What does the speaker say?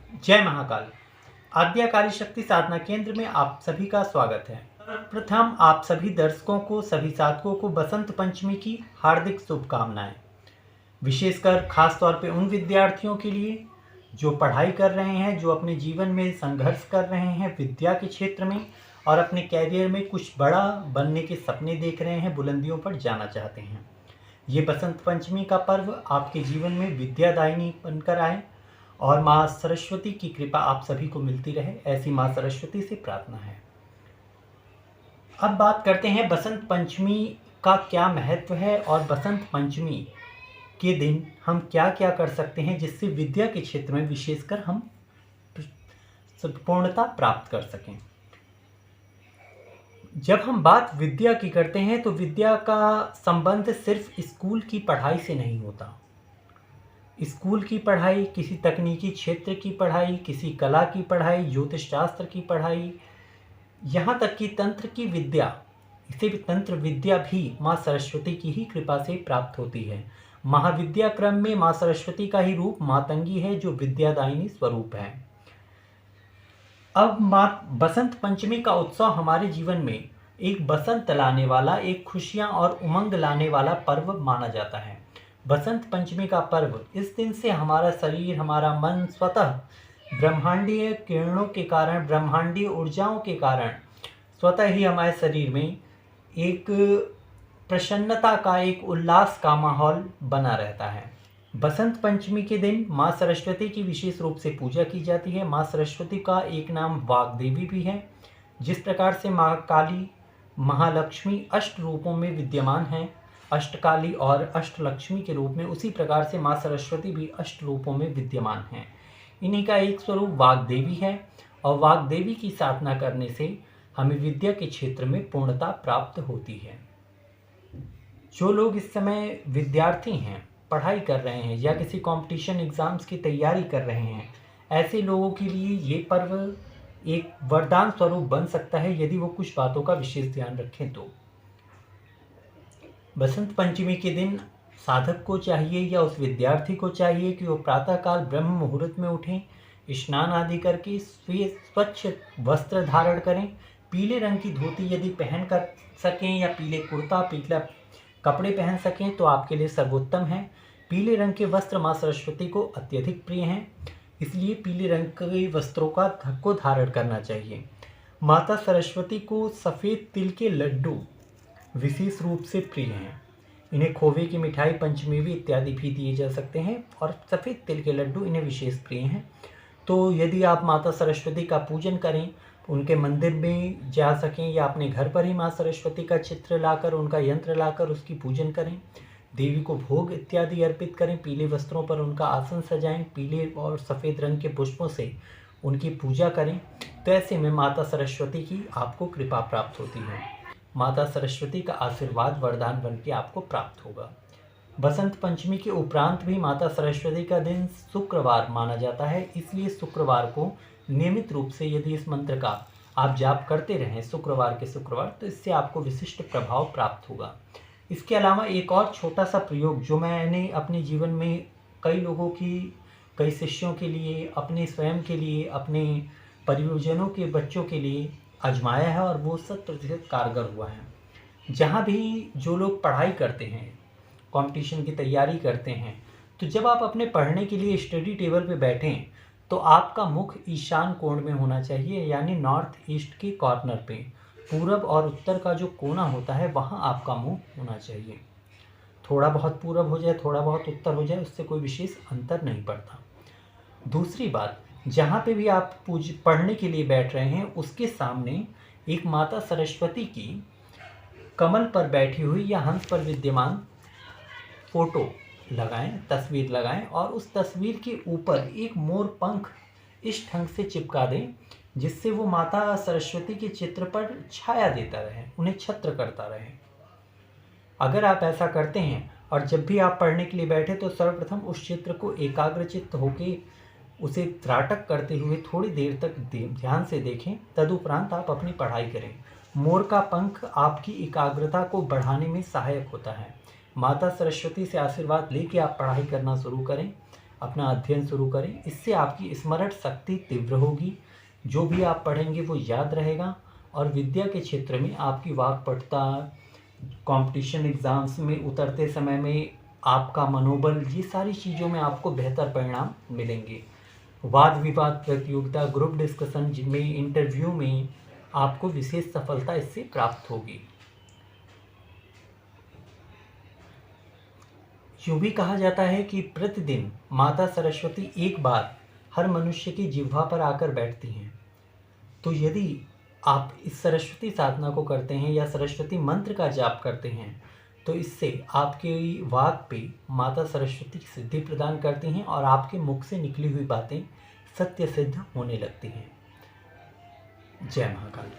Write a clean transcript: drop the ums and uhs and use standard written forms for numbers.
जय महाकाल। आद्यकाली शक्ति साधना केंद्र में आप सभी का स्वागत है। प्रथम आप सभी दर्शकों को, सभी साधकों को बसंत पंचमी की हार्दिक शुभकामनाएं। विशेषकर खास तौर पे उन विद्यार्थियों के लिए जो पढ़ाई कर रहे हैं, जो अपने जीवन में संघर्ष कर रहे हैं विद्या के क्षेत्र में और अपने कैरियर में कुछ बड़ा बनने के सपने देख रहे हैं, बुलंदियों पर जाना चाहते हैं। ये बसंत पंचमी का पर्व आपके जीवन में विद्यादायिनी बनकर आए और माँ सरस्वती की कृपा आप सभी को मिलती रहे, ऐसी माँ सरस्वती से प्रार्थना है। अब बात करते हैं बसंत पंचमी का क्या महत्व है और बसंत पंचमी के दिन हम क्या क्या कर सकते हैं जिससे विद्या के क्षेत्र में विशेषकर हम पूर्णता प्राप्त कर सकें। जब हम बात विद्या की करते हैं तो विद्या का संबंध सिर्फ स्कूल की पढ़ाई से नहीं होता। स्कूल की पढ़ाई, किसी तकनीकी क्षेत्र की पढ़ाई, किसी कला की पढ़ाई, ज्योतिष शास्त्र की पढ़ाई, यहाँ तक कि तंत्र की विद्या, इसे भी तंत्र विद्या भी माँ सरस्वती की ही कृपा से प्राप्त होती है। महाविद्या क्रम में माँ सरस्वती का ही रूप मातंगी है जो विद्यादायिनी स्वरूप है। अब बसंत पंचमी का उत्सव हमारे जीवन में एक बसंत लाने वाला, एक खुशियाँ और उमंग लाने वाला पर्व माना जाता है। बसंत पंचमी का पर्व, इस दिन से हमारा शरीर, हमारा मन स्वतः ब्रह्मांडीय किरणों के कारण, ब्रह्मांडीय ऊर्जाओं के कारण स्वतः ही हमारे शरीर में एक प्रसन्नता का, एक उल्लास का माहौल बना रहता है। बसंत पंचमी के दिन माँ सरस्वती की विशेष रूप से पूजा की जाती है। माँ सरस्वती का एक नाम वाग्देवी भी है। जिस प्रकार से माँ काली, महालक्ष्मी अष्ट रूपों में विद्यमान हैं, अष्टकाली और अष्टलक्ष्मी के रूप में, उसी प्रकार से माँ सरस्वती भी अष्ट रूपों में विद्यमान हैं। इन्हीं का एक स्वरूप वाग्देवी है और वाग्देवी की साधना करने से हमें विद्या के क्षेत्र में पूर्णता प्राप्त होती है। जो लोग इस समय विद्यार्थी हैं, पढ़ाई कर रहे हैं या किसी कंपटीशन एग्ज़ाम्स की तैयारी कर रहे हैं, ऐसे लोगों के लिए ये पर्व एक वरदान स्वरूप बन सकता है यदि वो कुछ बातों का विशेष ध्यान रखें तो। बसंत पंचमी के दिन साधक को चाहिए या उस विद्यार्थी को चाहिए कि वो प्रातःकाल ब्रह्म मुहूर्त में उठें, स्नान आदि करके स्वच्छ वस्त्र धारण करें, पीले रंग की धोती यदि पहन कर सकें या पीले कुर्ता, पीला कपड़े पहन सकें तो आपके लिए सर्वोत्तम है। पीले रंग के वस्त्र माँ सरस्वती को अत्यधिक प्रिय हैं, इसलिए पीले रंग के वस्त्रों को धारण करना चाहिए। माता सरस्वती को सफ़ेद तिल के लड्डू विशेष रूप से प्रिय हैं। इन्हें खोवे की मिठाई, पंचमेवी इत्यादि भी दिए जा सकते हैं और सफ़ेद तिल के लड्डू इन्हें विशेष प्रिय हैं। तो यदि आप माता सरस्वती का पूजन करें, उनके मंदिर में जा सकें या अपने घर पर ही माँ सरस्वती का चित्र लाकर, उनका यंत्र लाकर उसकी पूजन करें, देवी को भोग इत्यादि अर्पित करें, पीले वस्त्रों पर उनका आसन सजाएं, पीले और सफ़ेद रंग के पुष्पों से उनकी पूजा करें, तो ऐसे में माता सरस्वती की आपको कृपा प्राप्त होती है। माता सरस्वती का आशीर्वाद वरदान बन के आपको प्राप्त होगा। बसंत पंचमी के उपरांत भी माता सरस्वती का दिन शुक्रवार माना जाता है, इसलिए शुक्रवार को नियमित रूप से यदि इस मंत्र का आप जाप करते रहें शुक्रवार के शुक्रवार, तो इससे आपको विशिष्ट प्रभाव प्राप्त होगा। इसके अलावा एक और छोटा सा प्रयोग जो मैंने अपने जीवन में कई लोगों की, कई शिष्यों के लिए, अपने स्वयं के लिए, अपने परिजनों के बच्चों के लिए आजमाया है और वो 100% कारगर हुआ है। जहाँ भी जो लोग पढ़ाई करते हैं, कंपटीशन की तैयारी करते हैं, तो जब आप अपने पढ़ने के लिए स्टडी टेबल पे बैठें तो आपका मुख ईशान कोण में होना चाहिए, यानी नॉर्थ ईस्ट के कॉर्नर पे, पूरब और उत्तर का जो कोना होता है वहाँ आपका मुंह होना चाहिए। थोड़ा बहुत पूरब हो जाए, थोड़ा बहुत उत्तर हो जाए, उससे कोई विशेष अंतर नहीं पड़ता। दूसरी बात, जहाँ पे भी आप पढ़ने के लिए बैठ रहे हैं उसके सामने एक माता सरस्वती की कमल पर बैठी हुई या हंस पर विद्यमान फोटो लगाएं, तस्वीर लगाएं और उस तस्वीर के ऊपर एक मोर पंख इस ढंग से चिपका दें जिससे वो माता सरस्वती के चित्र पर छाया देता रहे, उन्हें छत्र करता रहे। अगर आप ऐसा करते हैं और जब भी आप पढ़ने के लिए बैठे तो सर्वप्रथम उस चित्र को एकाग्रचित्त होकर उसे त्राटक करते हुए थोड़ी देर तक ध्यान से देखें, तदुपरांत आप अपनी पढ़ाई करें। मोर का पंख आपकी एकाग्रता को बढ़ाने में सहायक होता है। माता सरस्वती से आशीर्वाद लेके आप पढ़ाई करना शुरू करें। अपना अध्ययन शुरू करें। इससे आपकी स्मरण शक्ति तीव्र होगी, जो भी आप पढ़ेंगे वो याद रहेगा और विद्या के क्षेत्र में आपकी वाक्पटुता, कंपटीशन एग्ज़ाम्स में उतरते समय में आपका मनोबल, ये सारी चीज़ों में आपको बेहतर परिणाम मिलेंगे। वाद विवाद प्रतियोगिता, ग्रुप डिस्कशन जिनमें इंटरव्यू में आपको विशेष सफलता इससे प्राप्त होगी। यूँ भी कहा जाता है कि प्रतिदिन माता सरस्वती एक बार हर मनुष्य की जिह्वा पर आकर बैठती हैं। तो यदि आप इस सरस्वती साधना को करते हैं या सरस्वती मंत्र का जाप करते हैं, तो इससे आपके वाक पे माता सरस्वती सिद्धि प्रदान करती हैं और आपके मुख से निकली हुई बातें सत्य सिद्ध होने लगती हैं। जय महाकाल।